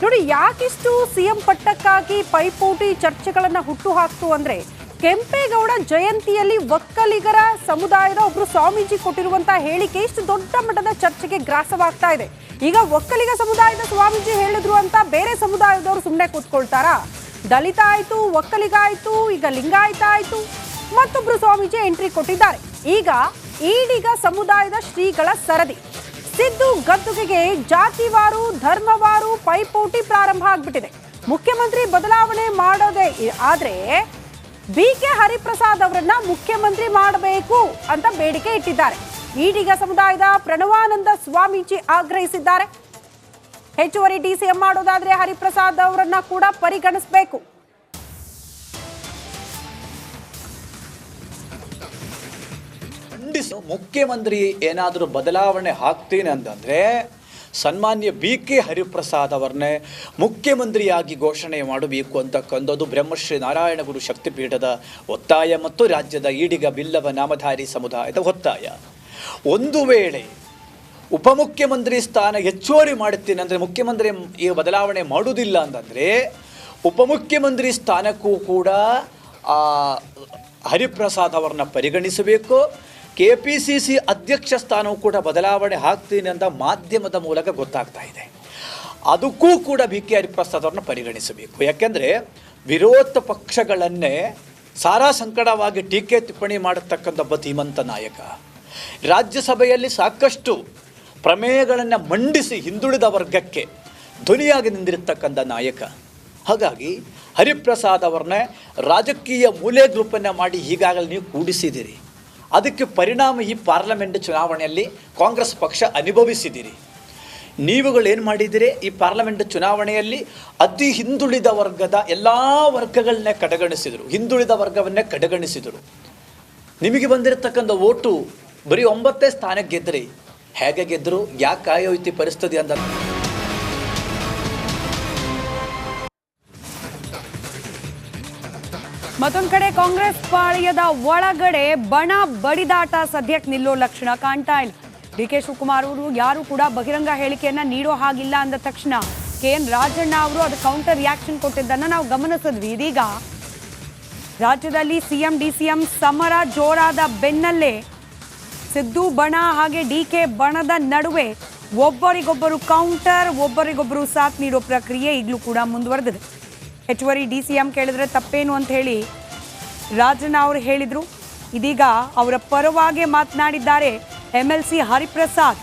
ನೋಡಿ, ಯಾಕಿಷ್ಟು ಸಿಎಂ ಪಟ್ಟಕ್ಕಾಗಿ ಪೈಪೋಟಿ ಚರ್ಚೆಗಳನ್ನ ಹುಟ್ಟು ಹಾಕ್ತು ಅಂದ್ರೆ, ಕೆಂಪೇಗೌಡ ಜಯಂತಿಯಲ್ಲಿ ಒಕ್ಕಲಿಗರ ಸಮುದಾಯದ ಒಬ್ರು ಸ್ವಾಮೀಜಿ ಕೊಟ್ಟಿರುವಂತಹ ಹೇಳಿಕೆ ಇಷ್ಟು ದೊಡ್ಡ ಮಟ್ಟದ ಚರ್ಚೆಗೆ ಗ್ರಾಸವಾಗ್ತಾ ಇದೆ. ಈಗ ಒಕ್ಕಲಿಗ ಸಮುದಾಯದ ಸ್ವಾಮೀಜಿ ಹೇಳಿದ್ರು ಅಂತ ಬೇರೆ ಸಮುದಾಯದವರು ಸುಮ್ಮನೆ ಕೂತ್ಕೊಳ್ತಾರಾ? ದಲಿತ ಆಯ್ತು, ಒಕ್ಕಲಿಗ ಆಯ್ತು, ಈಗ ಲಿಂಗಾಯತ ಆಯ್ತು, ಮತ್ತೊಬ್ರು ಸ್ವಾಮೀಜಿ ಎಂಟ್ರಿ ಕೊಟ್ಟಿದ್ದಾರೆ. ಈಗ ಈಡಿಗ ಸಮುದಾಯದ ಶ್ರೀಗಳ ಸರದಿ. ಸಿದ್ದು ಗದ್ದುಗೆಗೆ ಜಾತಿವಾರು ಧರ್ಮವಾರು ಪೈಪೋಟಿ ಪ್ರಾರಂಭ ಆಗ್ಬಿಟ್ಟಿದೆ. ಮುಖ್ಯಮಂತ್ರಿ ಬದಲಾವಣೆ ಮಾಡೋದೇ ಆದ್ರೆ ಬಿಕೆ ಹರಿಪ್ರಸಾದ್ ಅವರನ್ನ ಮುಖ್ಯಮಂತ್ರಿ ಮಾಡಬೇಕು ಅಂತ ಬೇಡಿಕೆ ಇಟ್ಟಿದ್ದಾರೆ. ಈಡಿಗ ಸಮುದಾಯದ ಪ್ರಣವಾನಂದ ಸ್ವಾಮೀಜಿ ಆಗ್ರಹಿಸಿದ್ದಾರೆ. ಹೆಚ್ಚುವರಿ ಡಿಸಿಎಂ ಮಾಡೋದಾದ್ರೆ ಹರಿಪ್ರಸಾದ್ ಅವರನ್ನ ಕೂಡ ಪರಿಗಣಿಸಬೇಕು. ಮುಖ್ಯಮಂತ್ರಿ ಏನಾದರೂ ಬದಲಾವಣೆ ಆಗ್ತೀನಿ ಅಂತಂದರೆ ಸನ್ಮಾನ್ಯ ಬಿಕೆ ಹರಿಪ್ರಸಾದ್ ಅವರನ್ನೇ ಮುಖ್ಯಮಂತ್ರಿಯಾಗಿ ಘೋಷಣೆ ಮಾಡಬೇಕು ಅಂತಕ್ಕಂಥದ್ದು ಬ್ರಹ್ಮಶ್ರೀ ನಾರಾಯಣ ಗುರು ಶಕ್ತಿಪೀಠದ ಒತ್ತಾಯ ಮತ್ತು ರಾಜ್ಯದ ಈಡಿಗ ಬಿಲ್ಲವ ನಾಮಧಾರಿ ಸಮುದಾಯದ ಒತ್ತಾಯ. ಒಂದು ವೇಳೆ ಉಪಮುಖ್ಯಮಂತ್ರಿ ಸ್ಥಾನ ಹೆಚ್ಚುವರಿ ಮಾಡುತ್ತೀನಿ ಅಂದರೆ ಮುಖ್ಯಮಂತ್ರಿ ಈ ಬದಲಾವಣೆ ಮಾಡುವುದಿಲ್ಲ ಅಂತಂದರೆ ಉಪಮುಖ್ಯಮಂತ್ರಿ ಸ್ಥಾನಕ್ಕೂ ಕೂಡ ಹರಿಪ್ರಸಾದ್ ಅವರನ್ನ ಪರಿಗಣಿಸಬೇಕು. KPCC ಅಧ್ಯಕ್ಷ ಸ್ಥಾನವೂ ಕೂಡ ಬದಲಾವಣೆ ಆಗ್ತೀನಿ ಅಂತ ಮಾಧ್ಯಮದ ಮೂಲಕ ಗೊತ್ತಾಗ್ತಾ ಇದೆ. ಅದಕ್ಕೂ ಕೂಡ ಬಿಕೆ ಹರಿಪ್ರಸಾದ್ ಅವರನ್ನ ಪರಿಗಣಿಸಬೇಕು. ಯಾಕೆಂದರೆ ವಿರೋಧ ಪಕ್ಷಗಳನ್ನೇ ಸಾರಾ ಸಂಕಟವಾಗಿ ಟೀಕೆ ಟಿಪ್ಪಣಿ ಮಾಡತಕ್ಕಂಥ ಒಬ್ಬ ಧೀಮಂತ ನಾಯಕ. ರಾಜ್ಯಸಭೆಯಲ್ಲಿ ಸಾಕಷ್ಟು ಪ್ರಮೇಯಗಳನ್ನು ಮಂಡಿಸಿ ಹಿಂದುಳಿದ ವರ್ಗಕ್ಕೆ ಧ್ವನಿಯಾಗಿ ನಿಂದಿರತಕ್ಕಂಥ ನಾಯಕ. ಹಾಗಾಗಿ ಹರಿಪ್ರಸಾದ್ ಅವರನ್ನೇ ರಾಜಕೀಯ ಮೂಲೆ ಗ್ರೂಪನ್ನು ಮಾಡಿ ಈಗಾಗಲೇ ನೀವು ಕೂಡಿಸಿದ್ದೀರಿ. ಅದಕ್ಕೆ ಪರಿಣಾಮ ಈ ಪಾರ್ಲಿಮೆಂಟ್ ಚುನಾವಣೆಯಲ್ಲಿ ಕಾಂಗ್ರೆಸ್ ಪಕ್ಷ ಅನುಭವಿಸಿದ್ದೀರಿ. ನೀವುಗಳೇನು ಮಾಡಿದ್ದೀರಿ? ಈ ಪಾರ್ಲಿಮೆಂಟ್ ಚುನಾವಣೆಯಲ್ಲಿ ಅತಿ ಹಿಂದುಳಿದ ವರ್ಗದ ಎಲ್ಲ ವರ್ಗಗಳನ್ನೇ ಕಡೆಗಣಿಸಿದರು, ಹಿಂದುಳಿದ ವರ್ಗವನ್ನೇ ಕಡೆಗಣಿಸಿದರು. ನಿಮಗೆ ಬಂದಿರತಕ್ಕಂಥ ಓಟು ಬರೀ 9 ಸ್ಥಾನಕ್ಕೆ ಗೆದ್ದರೆ ಹೇಗೆ ಗೆದ್ದರು? ಯಾಕೆ ಆಯೋಯಿತಿ ಪರಿಸ್ಥಿತಿ ಅಂತ ಮತ್ತೊಂದು ಕಡೆ ಕಾಂಗ್ರೆಸ್ ಪಾಳ್ಯದ ಒಳಗಡೆ ಬಣ ಬಡಿದಾಟ ಸದ್ಯಕ್ಕೆ ನಿಲ್ಲೋ ಲಕ್ಷಣ ಕಾಣ್ತಾ ಇಲ್ಲ. DK ಶಿವಕುಮಾರ್ ಅವರು ಯಾರು ಕೂಡ ಬಹಿರಂಗ ಹೇಳಿಕೆಯನ್ನ ನೀಡೋ ಹಾಗಿಲ್ಲ ಅಂದ ತಕ್ಷಣ KN ರಾಜಣ್ಣ ಅವರು ಅದು ಕೌಂಟರ್ ರಿಯಾಕ್ಷನ್ ಕೊಟ್ಟಿದ್ದನ್ನು ನಾವು ಗಮನಿಸಿದ್ವಿ. ಇದೀಗ ರಾಜ್ಯದಲ್ಲಿ CM DCM ಸಮರ ಜೋರಾದ ಬೆನ್ನಲ್ಲೇ ಸಿದ್ದು ಬಣ ಹಾಗೆ DK ಬಣದ ನಡುವೆ ಒಬ್ಬರಿಗೊಬ್ಬರು ಕೌಂಟರ್, ಒಬ್ಬರಿಗೊಬ್ಬರು ಸಾಥ್ ನೀಡೋ ಪ್ರಕ್ರಿಯೆ ಈಗಲೂ ಕೂಡ ಮುಂದುವರೆದಿದೆ. ಹೆಚ್ಚುವರಿ DCM ಕೇಳಿದ್ರೆ ತಪ್ಪೇನು ಅಂತ ಹೇಳಿ ರಾಜಣ್ಣ ಅವರು ಹೇಳಿದರು. ಇದೀಗ ಅವರ ಪರವಾಗಿ ಮಾತನಾಡಿದ್ದಾರೆ MLC ಹರಿಪ್ರಸಾದ್.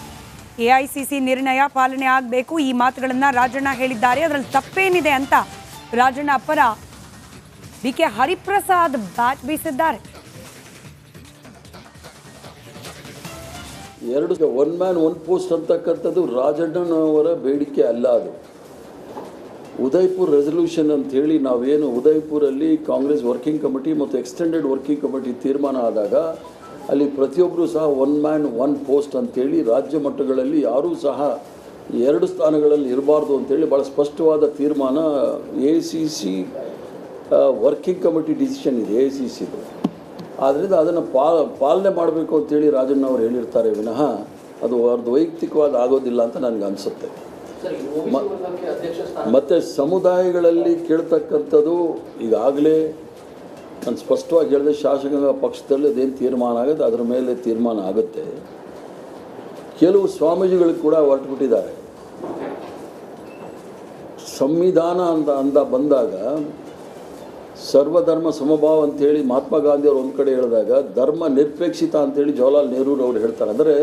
AICC ನಿರ್ಣಯ ಪಾಲನೆ ಆಗಬೇಕು, ಈ ಮಾತುಗಳನ್ನು ರಾಜಣ್ಣ ಹೇಳಿದ್ದಾರೆ. ಅದರಲ್ಲಿ ತಪ್ಪೇನಿದೆ ಅಂತ ರಾಜಣ್ಣ ಪರ BK ಹರಿಪ್ರಸಾದ್ ಬ್ಯಾಟ್ ಬೀಸಿದ್ದಾರೆ. ಎರಡು ಒನ್ ಮ್ಯಾನ್ ಒನ್ ಪೋಸ್ಟ್ ಅಂತಕ್ಕಂಥದ್ದು ರಾಜಣ್ಣನವರ ಬೇಡಿಕೆ ಅಲ್ಲ. ಅದು ಉದಯಪುರ್ ರೆಸಲ್ಯೂಷನ್ ಅಂಥೇಳಿ ನಾವೇನು ಉದಯಪುರಲ್ಲಿ ಕಾಂಗ್ರೆಸ್ ವರ್ಕಿಂಗ್ ಕಮಿಟಿ ಮತ್ತು ಎಕ್ಸ್ಟೆಂಡೆಡ್ ವರ್ಕಿಂಗ್ ಕಮಿಟಿ ತೀರ್ಮಾನ ಆದಾಗ ಅಲ್ಲಿ ಪ್ರತಿಯೊಬ್ಬರೂ ಸಹ ಒನ್ ಮ್ಯಾನ್ ಒನ್ ಪೋಸ್ಟ್ ಅಂಥೇಳಿ ರಾಜ್ಯ ಮಟ್ಟಗಳಲ್ಲಿ ಯಾರೂ ಸಹ 2 ಸ್ಥಾನಗಳಲ್ಲಿ ಇರಬಾರ್ದು ಅಂಥೇಳಿ ಭಾಳ ಸ್ಪಷ್ಟವಾದ ತೀರ್ಮಾನ AICC ವರ್ಕಿಂಗ್ ಕಮಿಟಿ ಡಿಸಿಷನ್ ಇದೆ AICCದು. ಆದ್ದರಿಂದ ಅದನ್ನು ಪಾಲನೆ ಮಾಡಬೇಕು ಅಂಥೇಳಿ ರಾಜಣ್ಣ ಅವರು ಹೇಳಿರ್ತಾರೆ ವಿನಃ ಅದು ಅವ್ರದ್ದು ವೈಯಕ್ತಿಕವಾದ ಆಗೋದಿಲ್ಲ ಅಂತ ನನಗೆ ಅನಿಸುತ್ತೆ. ಮತ್ತು ಸಮುದಾಯಗಳಲ್ಲಿ ಕೇಳ್ತಕ್ಕಂಥದ್ದು ಈಗಾಗಲೇ ನಾನು ಸ್ಪಷ್ಟವಾಗಿ ಹೇಳಿದೆ, ಶಾಸಕಾಂಗ ಪಕ್ಷದಲ್ಲಿ ಅದೇನು ತೀರ್ಮಾನ ಆಗುತ್ತೆ ಅದರ ಮೇಲೆ ತೀರ್ಮಾನ ಆಗುತ್ತೆ. ಕೆಲವು ಸ್ವಾಮೀಜಿಗಳು ಕೂಡ ಹೊರಟುಬಿಟ್ಟಿದ್ದಾರೆ. ಸಂವಿಧಾನ ಅಂತ ಬಂದಾಗ ಸರ್ವಧರ್ಮ ಸಮಭಾವ ಅಂಥೇಳಿ ಮಹಾತ್ಮ ಗಾಂಧಿ ಅವರು ಒಂದು ಕಡೆ ಹೇಳಿದಾಗ ಧರ್ಮ ನಿರಪೇಕ್ಷಿತ ಅಂಥೇಳಿ ಜವಾಹರ್ಲಾಲ್ ನೆಹರು ಅವರು ಹೇಳ್ತಾರೆ. ಅಂದರೆ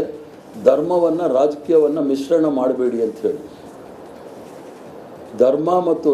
ಧರ್ಮವನ್ನು ರಾಜಕೀಯವನ್ನು ಮಿಶ್ರಣ ಮಾಡಬೇಡಿ ಅಂಥೇಳಿ. ಧರ್ಮ ಮತ್ತು